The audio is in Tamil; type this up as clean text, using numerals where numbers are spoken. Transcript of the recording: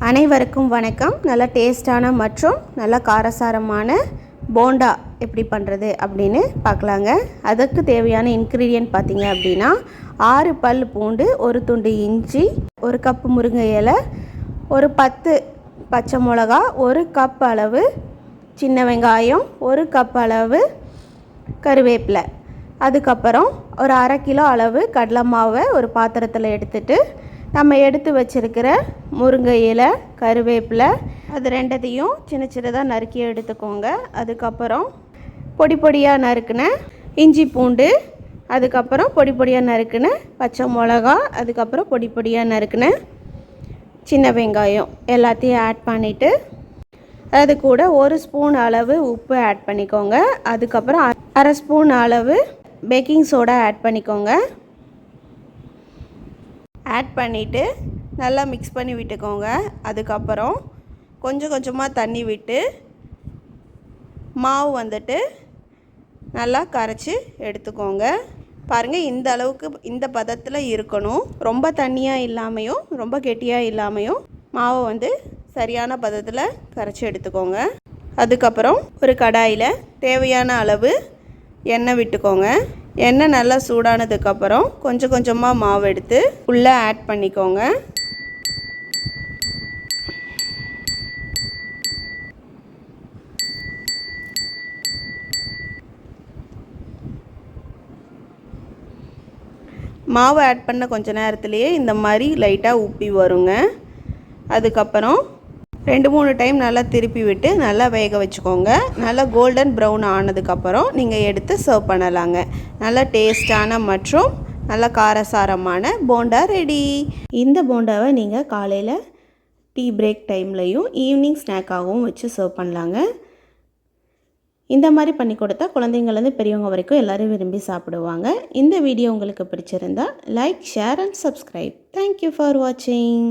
அனைவருக்கும் வணக்கம். நல்ல டேஸ்டான மற்றும் நல்ல காரசாரமான போண்டா எப்படி பண்ணுறது அப்படின்னு பார்க்கலாங்க. அதுக்கு தேவையான இன்க்ரீடியன்ட் பார்த்திங்க அப்படின்னா 6 பல் பூண்டு, ஒரு துண்டு இஞ்சி, ஒரு கப்பு முருங்கை இலை, ஒரு 10 பச்சை மிளகா, ஒரு கப் அளவு சின்ன வெங்காயம், ஒரு கப் அளவு கருவேப்பிலை, அதுக்கப்புறம் ஒரு அரை கிலோ அளவு கடலை மாவை ஒரு பாத்திரத்தில் எடுத்துட்டு நம்ம எடுத்து வச்சுருக்கிற முருங்கை இலை, கருவேப்பிலை அது ரெண்டத்தையும் சின்ன சின்னதாக நறுக்கி எடுத்துக்கோங்க. அதுக்கப்புறம் பொடி பொடியாக நறுக்கின இஞ்சி பூண்டு, அதுக்கப்புறம் பொடி பொடியாக நறுக்கின பச்சை மிளகா, அதுக்கப்புறம் பொடி பொடியாக நறுக்கின சின்ன வெங்காயம் எல்லாத்தையும் ஆட் பண்ணிவிட்டு அது கூட ஒரு ஸ்பூன் அளவு உப்பு ஆட் பண்ணிக்கோங்க. அதுக்கப்புறம் அரை ஸ்பூன் அளவு பேக்கிங் சோடா ஆட் பண்ணிக்கோங்க. ஆட் பண்ணிவிட்டு நல்லா மிக்ஸ் பண்ணி விட்டுக்கோங்க. அதுக்கப்புறம் கொஞ்சம் கொஞ்சமாக தண்ணி விட்டு மாவு வந்துட்டு நல்லா கரைச்சி எடுத்துக்கோங்க. பாருங்கள், இந்த அளவுக்கு இந்த பதத்தில் இருக்கணும். ரொம்ப தண்ணியாக இல்லாமையும் ரொம்ப கெட்டியாக இல்லாமையும் மாவை வந்து சரியான பதத்தில் கரைச்சி எடுத்துக்கோங்க. அதுக்கப்புறம் ஒரு கடாயில் தேவையான அளவு எண்ணெய் விட்டுக்கோங்க. எண்ணெய் நல்லா சூடானதுக்கப்புறம் கொஞ்சம் கொஞ்சமாக மாவு எடுத்து உள்ளே ஆட் பண்ணிக்கோங்க. மாவு ஆட் பண்ண கொஞ்ச நேரத்துலேயே இந்த மாதிரி லைட்டாக உப்பி வருங்க. அதுக்கப்புறம் 2-3 டைம் நல்லா திருப்பி விட்டு நல்லா வேக வச்சுக்கோங்க. நல்லா கோல்டன் ப்ரௌன் ஆனதுக்கப்புறம் நீங்கள் எடுத்து சர்வ் பண்ணலாங்க. நல்லா டேஸ்டான மற்றும் நல்லா காரசாரமான போண்டா ரெடி. இந்த போண்டாவை நீங்கள் காலையில் டீ பிரேக் டைம்லையும் ஈவினிங் ஸ்நாக்காகவும் வச்சு சர்வ் பண்ணலாங்க. இந்த மாதிரி பண்ணி கொடுத்தா குழந்தைங்கள்லேருந்து பெரியவங்க வரைக்கும் எல்லோரும் விரும்பி சாப்பிடுவாங்க. இந்த வீடியோ உங்களுக்கு பிடிச்சிருந்தா like, share and subscribe. Thank you for வாட்சிங்.